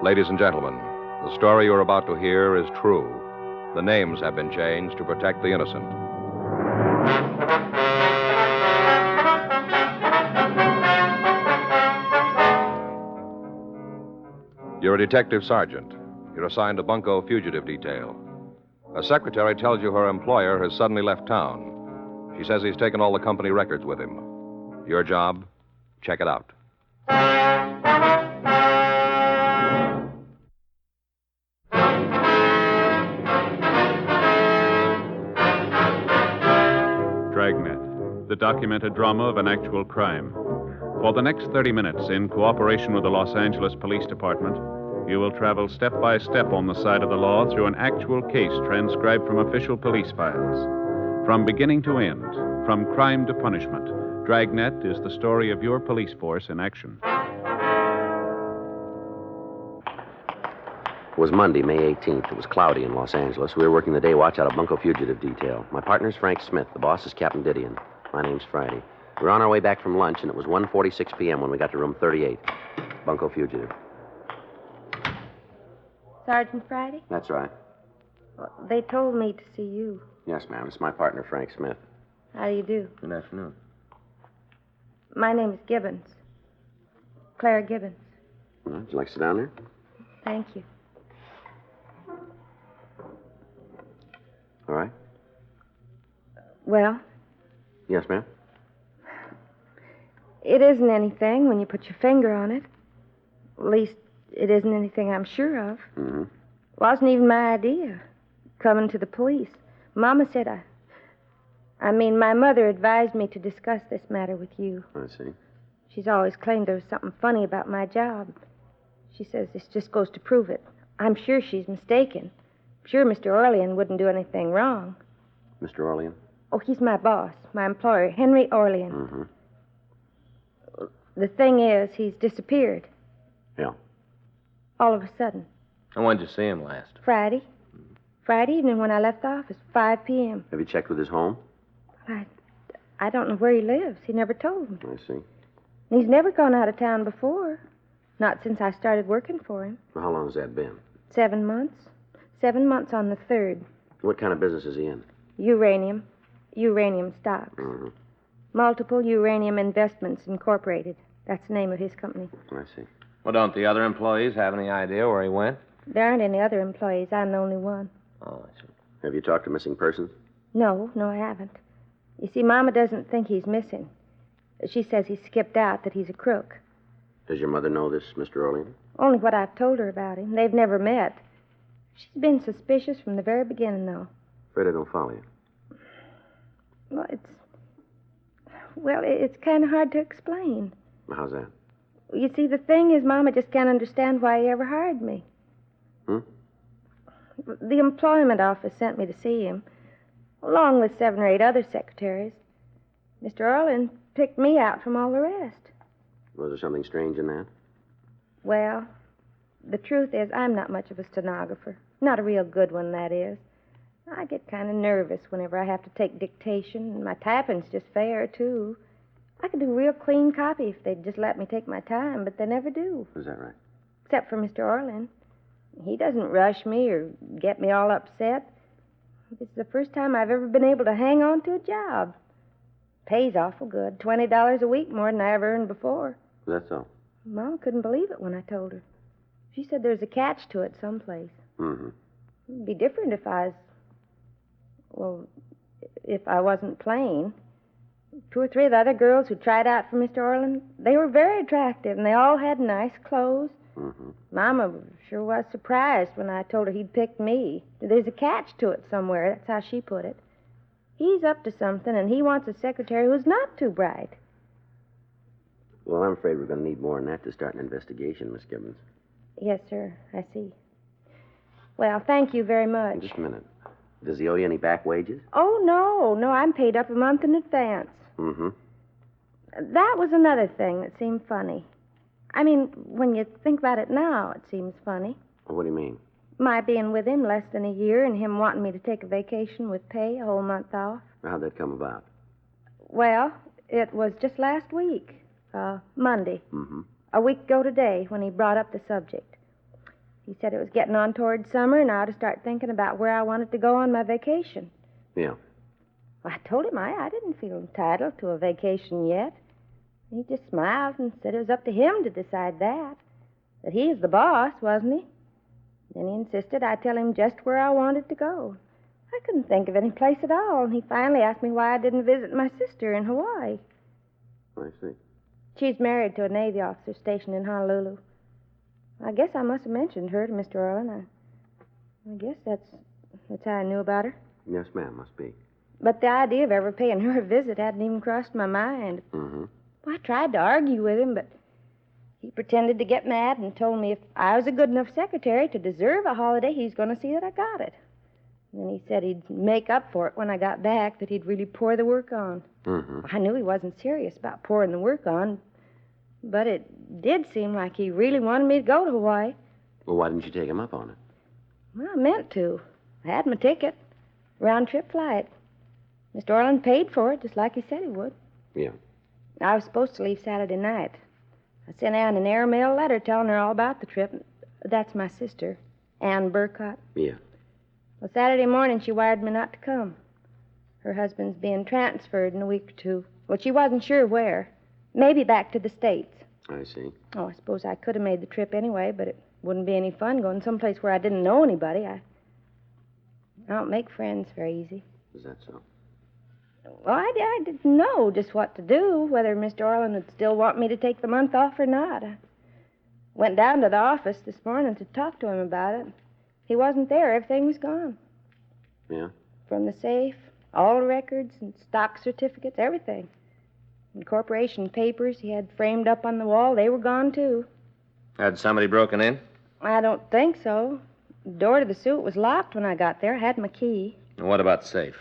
Ladies and gentlemen, the story you're about to hear is true. The names have been changed to protect the innocent. You're a detective sergeant. You're assigned to Bunko fugitive detail. A secretary tells you her employer has suddenly left town. She says he's taken all the company records with him. Your job? Check it out. Dragnet, the documented drama of an actual crime. For the next 30 minutes, in cooperation with the Los Angeles Police Department, you will travel step by step on the side of the law through an actual case transcribed from official police files. From beginning to end, from crime to punishment, Dragnet is the story of your police force in action. It was Monday, May 18th. It was cloudy in Los Angeles. We were working the day watch out of Bunko fugitive detail. My partner's Frank Smith. The boss is Captain Didion. My name's Friday. We were on our way back from lunch, and it was 1:46 p.m. when we got to room 38. Bunko fugitive. Sergeant Friday? That's right. Well, they told me to see you. Yes, ma'am. It's my partner, Frank Smith. How do you do? Good afternoon. My name is Gibbons. Clara Gibbons. Well, would you like to sit down there? Thank you. All right. Well, Yes, ma'am. it isn't anything when you put your finger on it. At least, it isn't anything I'm sure of. Mm-hmm. Wasn't even my idea, coming to the police. Mama said my mother advised me to discuss this matter with you. I see. She's always claimed there was something funny about my job. She says this just goes to prove it. I'm sure she's mistaken. I'm sure Mr. Orlean wouldn't do anything wrong. Mr. Orlean? Oh, he's my boss, my employer, Henry Orlean. Mm-hmm. The thing is, he's disappeared. Yeah. All of a sudden. And when did you see him last? Friday. Friday evening when I left the office, 5 p.m. Have you checked with his home? I don't know where he lives. He never told me. I see. And he's never gone out of town before. Not since I started working for him. Well, how long has that been? 7 months. 7 months on the 3rd. What kind of business is he in? Uranium stocks. Mm-hmm. Multiple Uranium Investments Incorporated. That's the name of his company. I see. Well, don't the other employees have any idea where he went? There aren't any other employees. I'm the only one. Oh, I see. Have you talked to missing persons? No, I haven't. You see, Mama doesn't think he's missing. She says he skipped out, that he's a crook. Does your mother know this, Mr. Orlean? Only what I've told her about him. They've never met. She's been suspicious from the very beginning, though. Afraid I don't follow you. Well, it's kind of hard to explain. How's that? You see, the thing is, Mama just can't understand why he ever hired me. The employment office sent me to see him, along with 7 or 8 other secretaries. Mr. Orlean picked me out from all the rest. Was there something strange in that? Well, the truth is, I'm not much of a stenographer. Not a real good one, that is. I get kind of nervous whenever I have to take dictation, and my typing's just fair, too. I could do real clean copy if they'd just let me take my time, but they never do. Is that right? Except for Mr. Orlean. He doesn't rush me or get me all upset. It's the first time I've ever been able to hang on to a job. Pays awful good. $20 a week more than I ever earned before. That's all. Mom couldn't believe it when I told her. She said there's a catch to it someplace. Mm-hmm. It'd be different if if I wasn't plain. 2 or 3 of the other girls who tried out for Mr. Orlean, they were very attractive, and they all had nice clothes. Mm-hmm. Mama sure was surprised when I told her he'd picked me. There's a catch to it somewhere. That's how she put it. He's up to something, and he wants a secretary who's not too bright. Well, I'm afraid we're going to need more than that to start an investigation, Miss Gibbons. Yes, sir. I see. Well, thank you very much. Just a minute. Does he owe you any back wages? Oh, no. I'm paid up a month in advance. Mm-hmm. That was another thing that seemed funny. I mean, when you think about it now, it seems funny. Well, what do you mean? My being with him less than a year and him wanting me to take a vacation with pay, a whole month off. How'd that come about? Well, it was just last week, Monday. Mm-hmm. A week ago today when he brought up the subject. He said it was getting on toward summer and I ought to start thinking about where I wanted to go on my vacation. Yeah. I told him I didn't feel entitled to a vacation yet. He just smiled and said it was up to him to decide that. That he is the boss, wasn't he? Then he insisted I tell him just where I wanted to go. I couldn't think of any place at all, and he finally asked me why I didn't visit my sister in Hawaii. I see. She's married to a Navy officer stationed in Honolulu. I guess I must have mentioned her to Mr. Orland. I guess that's how I knew about her. Yes, ma'am, must be. But the idea of ever paying her a visit hadn't even crossed my mind. Mm-hmm. Well, I tried to argue with him, but he pretended to get mad and told me if I was a good enough secretary to deserve a holiday, he's going to see that I got it. And then he said he'd make up for it when I got back, that he'd really pour the work on. Mm-hmm. I knew he wasn't serious about pouring the work on, but it did seem like he really wanted me to go to Hawaii. Well, why didn't you take him up on it? Well, I meant to. I had my ticket. Round-trip flight. Mr. Orland paid for it, just like he said he would. Yeah. I was supposed to leave Saturday night. I sent Ann an airmail letter telling her all about the trip. That's my sister, Ann Burcott. Yeah. Well, Saturday morning she wired me not to come. Her husband's being transferred in a week or two. Well, she wasn't sure where. Maybe back to the States. I see. Oh, I suppose I could have made the trip anyway, but it wouldn't be any fun going someplace where I didn't know anybody. I don't make friends very easy. Is that so? Well, I didn't know just what to do, whether Mr. Orland would still want me to take the month off or not. I went down to the office this morning to talk to him about it. He wasn't there. Everything was gone. Yeah? From the safe, all the records and stock certificates, everything. And corporation papers he had framed up on the wall, they were gone, too. Had somebody broken in? I don't think so. The door to the suite was locked when I got there. I had my key. And what about the safe?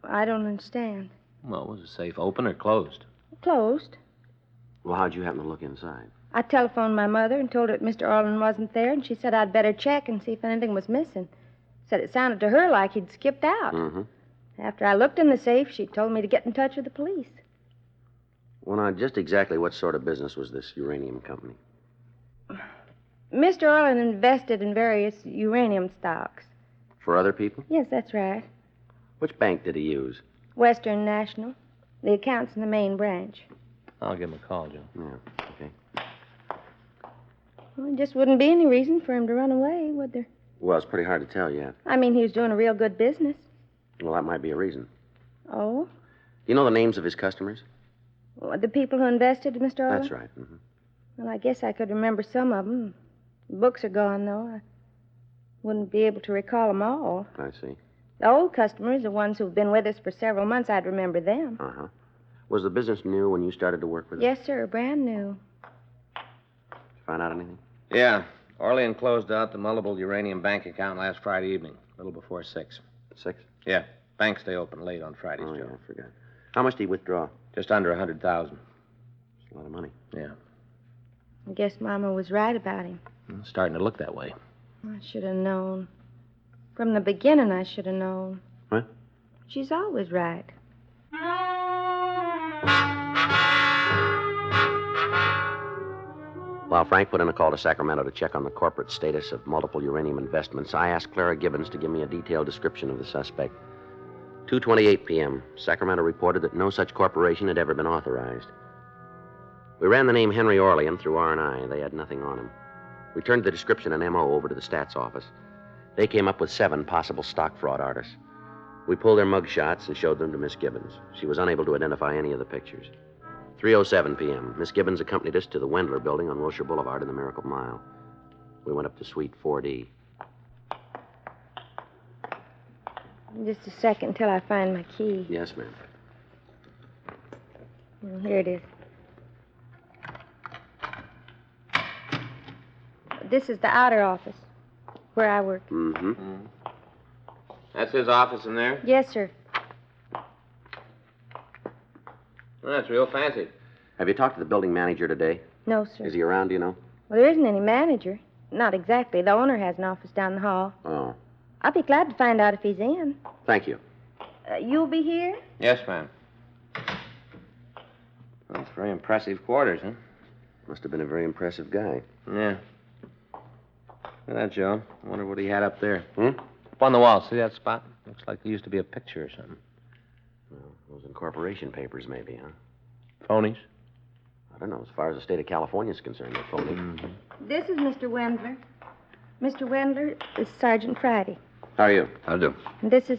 I don't understand. Well, was the safe open or closed? Closed. Well, how'd you happen to look inside? I telephoned my mother and told her that Mr. Orland wasn't there, and she said I'd better check and see if anything was missing. Said it sounded to her like he'd skipped out. Mm-hmm. After I looked in the safe, she told me to get in touch with the police. Well, now, just exactly what sort of business was this uranium company? Mr. Orland invested in various uranium stocks. For other people? Yes, that's right. Which bank did he use? Western National. The account's in the main branch. I'll give him a call, Joe. Yeah, okay. Well, there just wouldn't be any reason for him to run away, would there? Well, it's pretty hard to tell yet. I mean, he was doing a real good business. Well, that might be a reason. Oh? Do you know the names of his customers? Well, the people who invested in Mr. Orland? That's right. Mm-hmm. Well, I guess I could remember some of them. The books are gone, though. I wouldn't be able to recall them all. I see. The old customers, the ones who've been with us for several months, I'd remember them. Uh-huh. Was the business new when you started to work with it? Yes, sir, brand new. Did you find out anything? Yeah. Orlean closed out the multiple uranium bank account last Friday evening, a little before 6. 6? Yeah. Banks stay open late on Fridays, Oh, Joe. yeah, I forgot. How much did he withdraw? Just under 100,000. It's a lot of money. Yeah. I guess Mama was right about him. It's starting to look that way. I should have known. From the beginning, I should have known. What? She's always right. While Frank put in a call to Sacramento to check on the corporate status of multiple uranium investments, I asked Clara Gibbons to give me a detailed description of the suspect. 2:28 p.m., Sacramento reported that no such corporation had ever been authorized. We ran the name Henry Orlean through R&I. They had nothing on him. We turned the description and MO over to the stats office. They came up with 7 possible stock fraud artists. We pulled their mug shots and showed them to Miss Gibbons. She was unable to identify any of the pictures. 3:07 p.m., Miss Gibbons accompanied us to the Wendler building on Wilshire Boulevard in the Miracle Mile. We went up to Suite 4D. Just a second till I find my key. Yes, ma'am. Well, here it is. This is the outer office, where I work. Mm-hmm. That's his office in there? Yes, sir. Well, that's real fancy. Have you talked to the building manager today? No, sir. Is he around, do you know? Well, there isn't any manager. Not exactly. The owner has an office down the hall. Oh. I'll be glad to find out if he's in. Thank you. You'll be here? Yes, ma'am. Well, that's very impressive quarters, huh? Must have been a very impressive guy. Yeah. Look at that, Joe. I wonder what he had up there. Hmm? Up on the wall. See that spot? Looks like there used to be a picture or something. Well, those incorporation papers, maybe, huh? Phonies? I don't know. As far as the state of California is concerned, they're phony. Mm-hmm. This is Mr. Wendler. Mr. Wendler is Sergeant Friday. How are you? I'll do. And this is...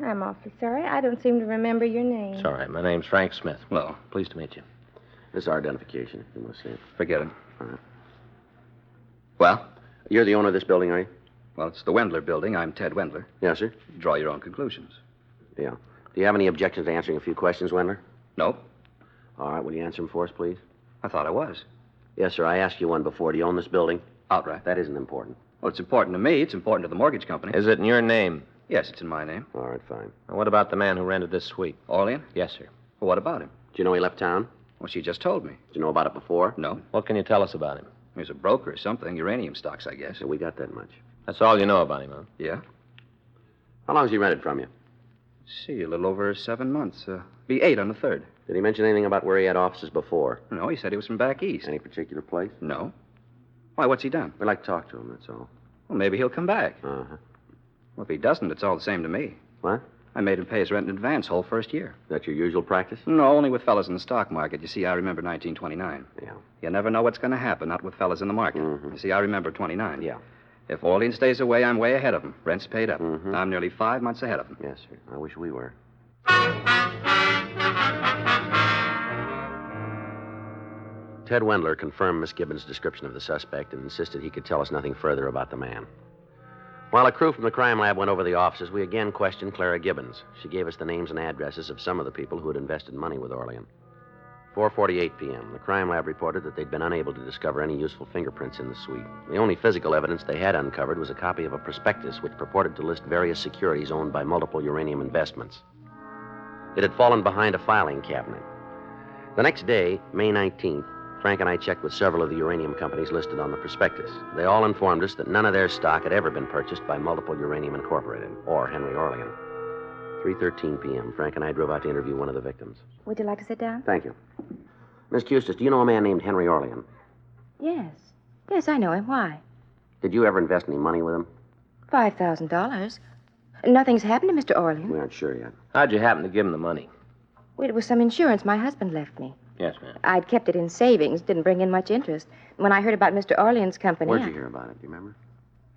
I'm awfully sorry. I don't seem to remember your name. It's all right. My name's Frank Smith. Well, Pleased to meet you. This is our identification. You must see it. forget it. All right. Well? You're the owner of this building, are you? Well, it's the Wendler building. I'm Ted Wendler. Yes, sir. Draw your own conclusions. Yeah. Do you have any objections to answering a few questions, Wendler? Nope. All right. Will you answer them for us, please? I thought I was. Yes, sir. I asked you one before. Do you own this building? Outright. That isn't important. Well, it's important to me. It's important to the mortgage company. Is it in your name? Yes, it's in my name. All right, fine. And what about the man who rented this suite? Orlean? Yes, sir. Well, what about him? Do you know he left town? Well, she just told me. Did you know about it before? No. What can you tell us about him? He's a broker or something. Uranium stocks, I guess. Yeah, we got that much. That's all you know about him, huh? Yeah? How long has he rented from you? See, a little over 7 months. Be 8 on the 3rd. Did he mention anything about where he had offices before? No, he said he was from back east. Any particular place? No. Why, what's he done? We'd like to talk to him, that's all. Well, maybe he'll come back. Uh-huh. Well, if he doesn't, it's all the same to me. What? I made him pay his rent in advance whole first year. Is that your usual practice? No, only with fellas in the stock market. You see, I remember 1929. Yeah. You never know what's going to happen, not with fellas in the market. Mhm. You see, I remember 29. Yeah. If Orlean stays away, I'm way ahead of him. Rent's paid up. Mhm. I'm nearly 5 months ahead of him. Yes, sir. I wish we were. Ted Wendler confirmed Miss Gibbons' description of the suspect and insisted he could tell us nothing further about the man. While a crew from the crime lab went over the offices, we again questioned Clara Gibbons. She gave us the names and addresses of some of the people who had invested money with Orlean. 4:48 p.m., the crime lab reported that they'd been unable to discover any useful fingerprints in the suite. The only physical evidence they had uncovered was a copy of a prospectus which purported to list various securities owned by multiple uranium investments. It had fallen behind a filing cabinet. The next day, May 19th, Frank and I checked with several of the uranium companies listed on the prospectus. They all informed us that none of their stock had ever been purchased by Multiple Uranium Incorporated or Henry Orlean. 3:13 p.m., Frank and I drove out to interview one of the victims. Would you like to sit down? Thank you. Miss Custis, do you know a man named Henry Orlean? Yes. Yes, I know him. Why? Did you ever invest any money with him? $5,000. Nothing's happened to Mr. Orlean. We aren't sure yet. How'd you happen to give him the money? Well, it was some insurance my husband left me. Yes, ma'am. I'd kept it in savings, didn't bring in much interest. When I heard about Mr. Orlean's company... Where'd you hear about it? Do you remember?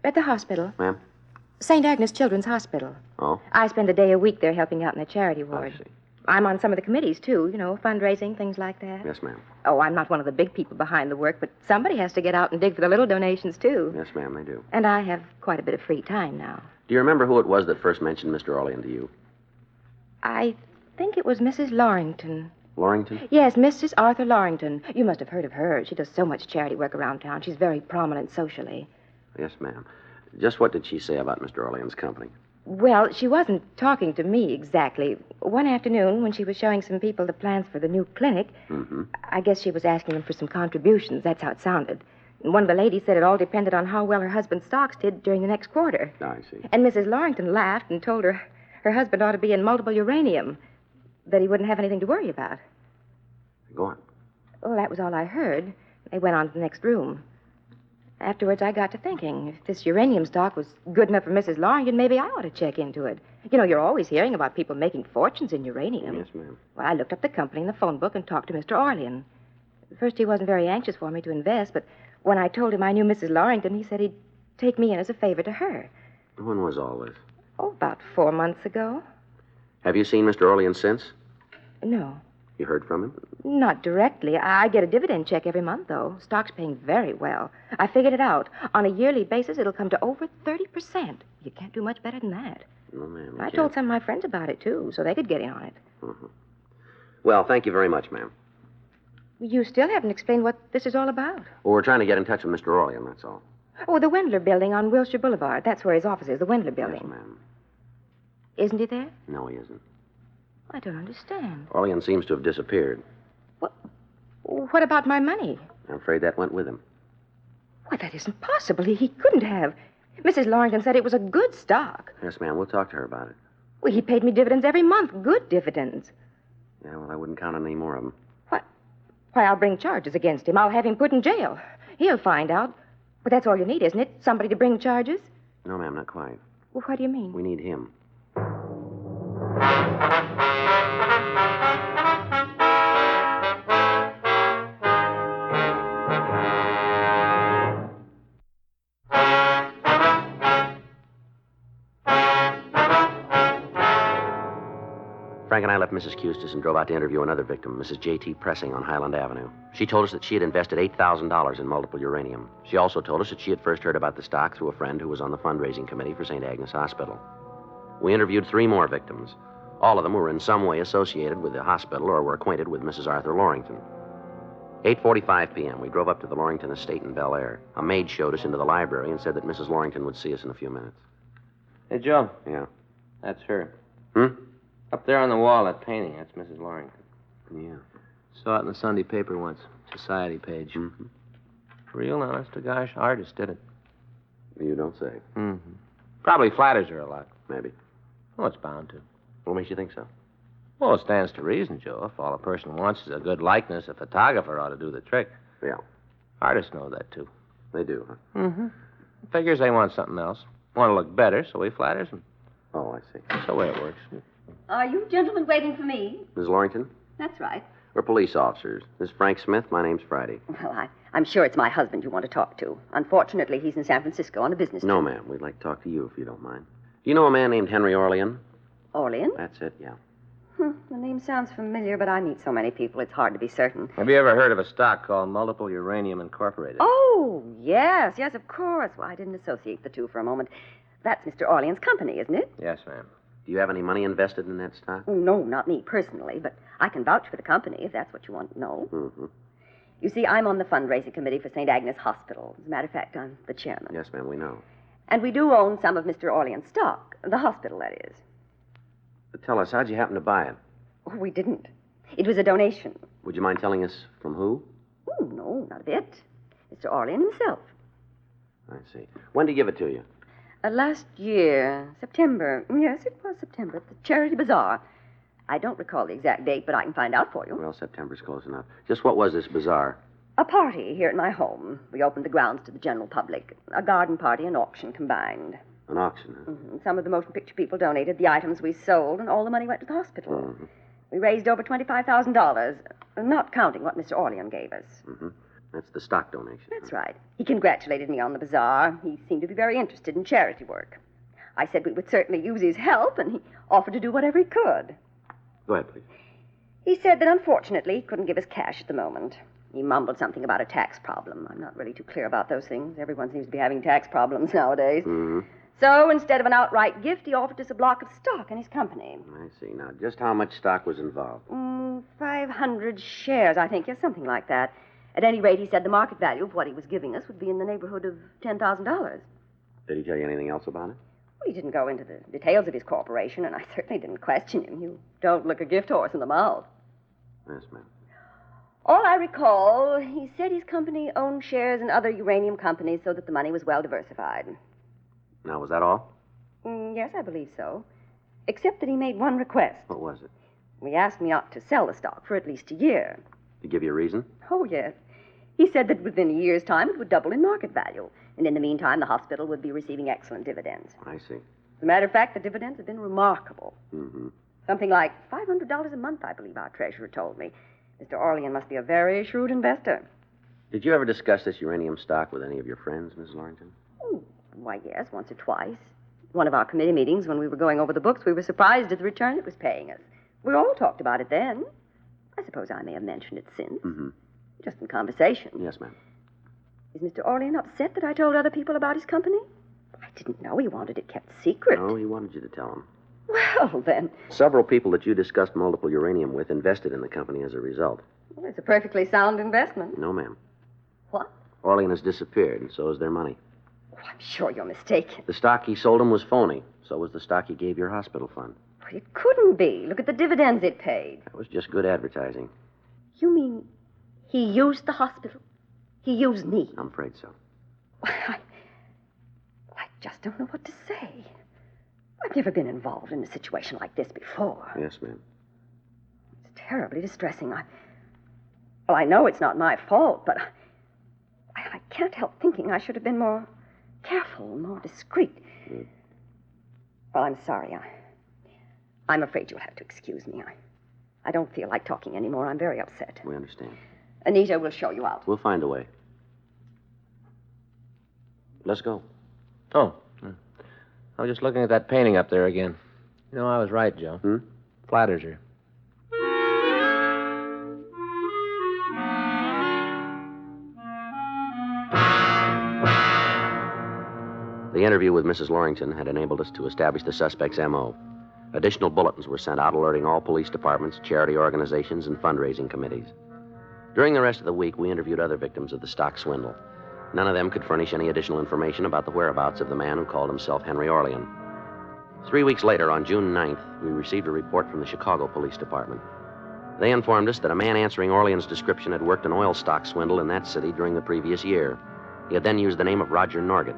At the hospital. Ma'am? St. Agnes Children's Hospital. Oh? I spend a day a week there helping out in the charity I ward. see. I'm on some of the committees, too, fundraising, things like that. Yes, ma'am. Oh, I'm not one of the big people behind the work, but somebody has to get out and dig for the little donations, too. Yes, ma'am, they do. And I have quite a bit of free time now. Do you remember who it was that first mentioned Mr. Orlean to you? I think it was Mrs. Lorrington. Lorrington? Yes, Mrs. Arthur Lorrington. You must have heard of her. She does so much charity work around town. She's very prominent socially. Yes, ma'am. Just what did she say about Mr. Orlean's company? Well, she wasn't talking to me exactly. One afternoon, when she was showing some people the plans for the new clinic, Mm-hmm. I guess she was asking them for some contributions. That's how it sounded. And one of the ladies said it all depended on how well her husband's stocks did during the next quarter. I see. And Mrs. Lorrington laughed and told her husband ought to be in multiple uranium, that he wouldn't have anything to worry about. Go on. Well, that was all I heard. They went on to the next room. Afterwards, I got to thinking, if this uranium stock was good enough for Mrs. Lorrington, maybe I ought to check into it. You're always hearing about people making fortunes in uranium. Yes, ma'am. Well, I looked up the company in the phone book and talked to Mr. Orlean. At first, he wasn't very anxious for me to invest, but when I told him I knew Mrs. Lorrington, he said he'd take me in as a favor to her. When was all this? Oh, about 4 months ago. Have you seen Mr. Orlean since? No, You heard from him? not directly. I get a dividend check every month, though. Stock's paying very well. I figured it out. On a yearly basis, it'll come to over 30%. You can't do much better than that. No, ma'am. I told some of my friends about it, too, so they could get in on it. Mm-hmm. Well, thank you very much, ma'am. You still haven't explained what this is all about. Well, we're trying to get in touch with Mr. Orlean, that's all. Oh, the Wendler building on Wilshire Boulevard. That's where his office is, the Wendler building. Yes, ma'am. Isn't he there? No, he isn't. I don't understand. Orlean seems to have disappeared. What about my money? I'm afraid that went with him. Why, that isn't possible. He couldn't have. Mrs. Lorrington said it was a good stock. Yes, ma'am. We'll talk to her about it. Well, he paid me dividends every month. Good dividends. Yeah, well, I wouldn't count on any more of them. Why, I'll bring charges against him. I'll have him put in jail. He'll find out. Well, that's all you need, isn't it? Somebody to bring charges? No, ma'am, not quite. Well, what do you mean? We need him. Frank and I left Mrs. Custis and drove out to interview another victim, Mrs. J.T. Pressing on Highland Avenue. She told us that she had invested $8,000 in multiple uranium. She also told us that she had first heard about the stock through a friend who was on the fundraising committee for St. Agnes Hospital. We interviewed 3 more victims. All of them were in some way associated with the hospital or were acquainted with Mrs. Arthur Lorrington. 8:45 p.m., we drove up to the Lorrington estate in Bel Air. A maid showed us into the library and said that Mrs. Lorrington would see us in a few minutes. Hey, Joe. Yeah. That's her. Hmm? Up there on the wall, that painting, that's Mrs. Lorrington. Yeah. Saw it in the Sunday paper once. Society page. Mm-hmm. Real honest to gosh artist did it. You don't say. Mm-hmm. Probably flatters her a lot. Maybe. Oh, it's bound to. What makes you think so? Well, it stands to reason, Joe. If all a person wants is a good likeness, a photographer ought to do the trick. Yeah. Artists know that, too. They do, huh? Mm-hmm. Figures they want something else. Want to look better, so he flatters them. Oh, I see. That's the way it works. Are you gentlemen waiting for me? Ms. Lorrington? That's right. We're police officers. This is Frank Smith. My name's Friday. Well, I'm sure it's my husband you want to talk to. Unfortunately, he's in San Francisco on a business trip. No, ma'am. We'd like to talk to you if you don't mind. Do you know a man named Henry Orlean? Orlean? That's it, yeah. The name sounds familiar, but I meet so many people, it's hard to be certain. Have you ever heard of a stock called Multiple Uranium Incorporated? Oh, yes, of course. Well, I didn't associate the two for a moment. That's Mr. Orlean's company, isn't it? Yes, ma'am. Do you have any money invested in that stock? Oh, no, not me personally, but I can vouch for the company if that's what you want to know. Mm-hmm. You see, I'm on the fundraising committee for St. Agnes Hospital. As a matter of fact, I'm the chairman. Yes, ma'am, we know. And we do own some of Mr. Orlean's stock. The hospital, that is. But tell us, how'd you happen to buy it? Oh, we didn't. It was a donation. Would you mind telling us from who? Oh, no, not a bit. Mr. Orlean himself. I see. When did he give it to you? Last year, September. Yes, it was September, at the Charity Bazaar. I don't recall the exact date, but I can find out for you. Well, September's close enough. Just what was this bazaar? A party here at my home. We opened the grounds to the general public. A garden party and auction combined. An auction, huh? Mm-hmm. Some of the motion picture people donated the items we sold, and all the money went to the hospital. Mm-hmm. We raised over $25,000, not counting what Mr. Orlean gave us. Mm-hmm. That's the stock donation. That's right. He congratulated me on the bazaar. He seemed to be very interested in charity work. I said we would certainly use his help, and he offered to do whatever he could. Go ahead, please. He said that unfortunately he couldn't give us cash at the moment. He mumbled something about a tax problem. I'm not really too clear about those things. Everyone seems to be having tax problems nowadays. Mm-hmm. So instead of an outright gift, he offered us a block of stock in his company. I see. Now, just how much stock was involved? 500 shares, I think. Yes, something like that. At any rate, he said the market value of what he was giving us would be in the neighborhood of $10,000. Did he tell you anything else about it? Well, he didn't go into the details of his corporation, and I certainly didn't question him. You don't look a gift horse in the mouth. Yes, ma'am. All I recall, he said his company owned shares in other uranium companies so that the money was well diversified. Now, was that all? Yes, I believe so. Except that he made one request. What was it? He asked me not to sell the stock for at least a year. Did he give you a reason? Oh, yes. He said that within a year's time it would double in market value. And in the meantime, the hospital would be receiving excellent dividends. I see. As a matter of fact, the dividends have been remarkable. Mm-hmm. Something like $500 a month, I believe our treasurer told me. Mr. Orlean must be a very shrewd investor. Did you ever discuss this uranium stock with any of your friends, Miss Lorrington? Oh, why, yes, once or twice. One of our committee meetings, when we were going over the books, we were surprised at the return it was paying us. We all talked about it then. I suppose I may have mentioned it since. Mm-hmm. Just in conversation. Yes, ma'am. Is Mr. Orlean upset that I told other people about his company? I didn't know he wanted it kept secret. No, he wanted you to tell him. Well, then, Several people that you discussed multiple uranium with invested in the company as a result. well, it's a perfectly sound investment. No, ma'am. What? Orlean has disappeared, and so has their money. Oh, I'm sure you're mistaken. The stock he sold him was phony. So was the stock he gave your hospital fund. But it couldn't be. Look at the dividends it paid. That was just good advertising. You mean he used the hospital? He used me? I'm afraid so. I just don't know what to say. I've never been involved in a situation like this before. Yes, ma'am. It's terribly distressing. I know it's not my fault, but I can't help thinking I should have been more careful, more discreet. Well, I'm sorry. I'm afraid you'll have to excuse me. I don't feel like talking anymore. I'm very upset. We understand. Anita will show you out. We'll find a way. Let's go. Oh. I was just looking at that painting up there again. You know, I was right, Joe. Flatters her. The interview with Mrs. Lorington had enabled us to establish the suspect's M.O. Additional bulletins were sent out alerting all police departments, charity organizations, and fundraising committees. During the rest of the week, we interviewed other victims of the stock swindle. None of them could furnish any additional information about the whereabouts of the man who called himself Henry Orlean. 3 weeks later, on June 9th, we received a report from the Chicago Police Department. They informed us that a man answering Orlean's description had worked an oil stock swindle in that city during the previous year. He had then used the name of Roger Norgett.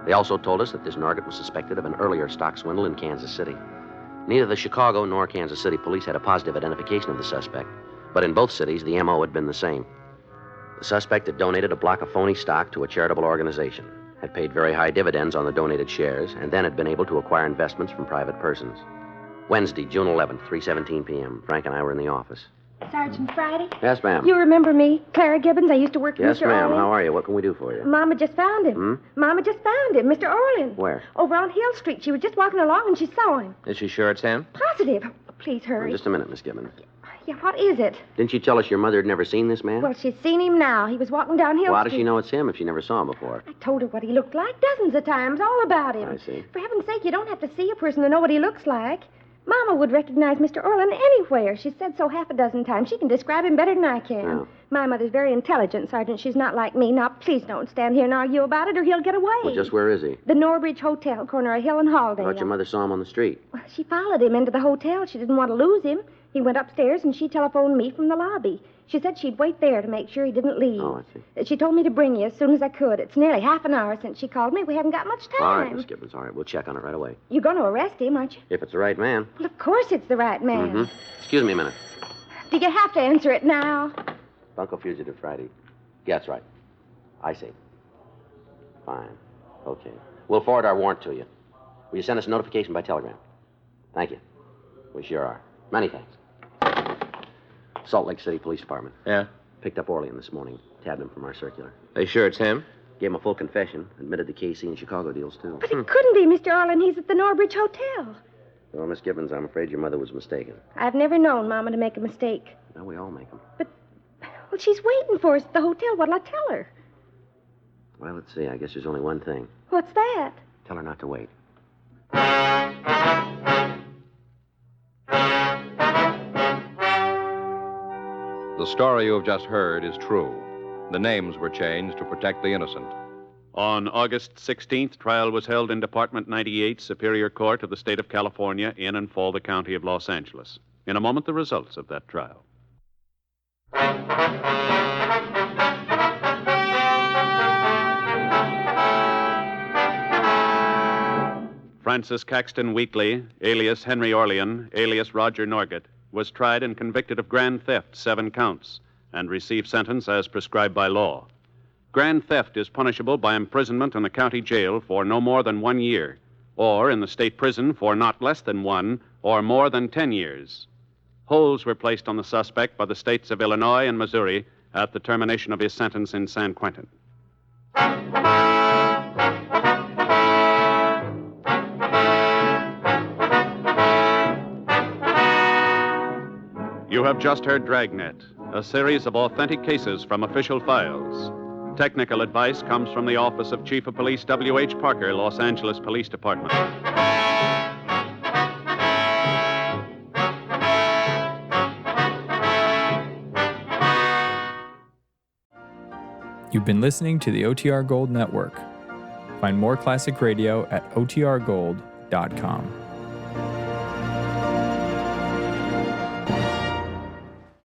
They also told us that this Norgett was suspected of an earlier stock swindle in Kansas City. Neither the Chicago nor Kansas City police had a positive identification of the suspect, but in both cities, the M.O. had been the same. The suspect had donated a block of phony stock to a charitable organization, had paid very high dividends on the donated shares, and then had been able to acquire investments from private persons. Wednesday, June 11th, 3:17 p.m. Frank and I were in the office. Sergeant Friday? Yes, ma'am. You remember me? Clara Gibbons. I used to work for Yes, Mr. ma'am. Orlean. How are you? What can we do for you? Mama just found him. Mama just found him, Mr. Orlean. Where? Over on Hill Street. She was just walking along and she saw him. Is she sure it's him? Positive. Please hurry. Just a minute, Miss Gibbons. Yeah, what is it? Didn't you tell us your mother had never seen this man? Well, she's seen him now. He was walking down Hill Well, how Street. does she know it's him if she never saw him before? I told her what he looked like dozens of times, all about him. I see. For heaven's sake, you don't have to see a person to know what he looks like. Mama would recognize Mr. Orlean anywhere. She's said so half a dozen times. She can describe him better than I can. Oh. My mother's very intelligent, Sergeant. She's not like me. Now, please don't stand here and argue about it or he'll get away. Well, just where is he? The Norbridge Hotel, corner of Hill and I Halldale. thought your mother saw him on the street. Well, she followed him into the hotel. She didn't want to lose him. He went upstairs and she telephoned me from the lobby. She said she'd wait there to make sure he didn't leave. Oh, I see. She told me to bring you as soon as I could. It's nearly half an hour since she called me. We haven't got much time. All right, Miss Gibbons. All right, we'll check on it right away. You're going to arrest him, aren't you? If it's the right man. Well, of course it's the right man. Excuse me a minute. Do you have to answer it now? Bunko Fugitive Friday. Yeah, that's right. I see. Fine. Okay. We'll forward our warrant to you. Will you send us a notification by telegram? Thank you. We sure are. Many thanks. Salt Lake City Police Department. Yeah? Picked up Orlean this morning. Tabbed him from our circular. They sure it's him? Gave him a full confession. Admitted the KC and Chicago deals, too. But it couldn't be Mr. Orlean. He's at the Norbridge Hotel. Well, Miss Gibbons, I'm afraid your mother was mistaken. I've never known Mama to make a mistake. Well, we all make them. Well, she's waiting for us at the hotel. What'll I tell her? Well, let's see. I guess there's only one thing. What's that? Tell her not to wait. The story you have just heard is true. The names were changed to protect the innocent. On August 16th, trial was held in Department 98, Superior Court of the State of California, in and for the County of Los Angeles. In a moment, the results of that trial. Francis Caxton Wheatley, alias Henry Orlean, alias Roger Norgett, was tried and convicted of grand theft, 7 counts, and received sentence as prescribed by law. Grand theft is punishable by imprisonment in the county jail for no more than 1 year, or in the state prison for not less than 1 or more than 10 years. Holds were placed on the suspect by the states of Illinois and Missouri at the termination of his sentence in San Quentin. You have just heard Dragnet, a series of authentic cases from official files. Technical advice comes from the Office of Chief of Police W.H. Parker, Los Angeles Police Department. You've been listening to the OTR Gold Network. Find more classic radio at otrgold.com.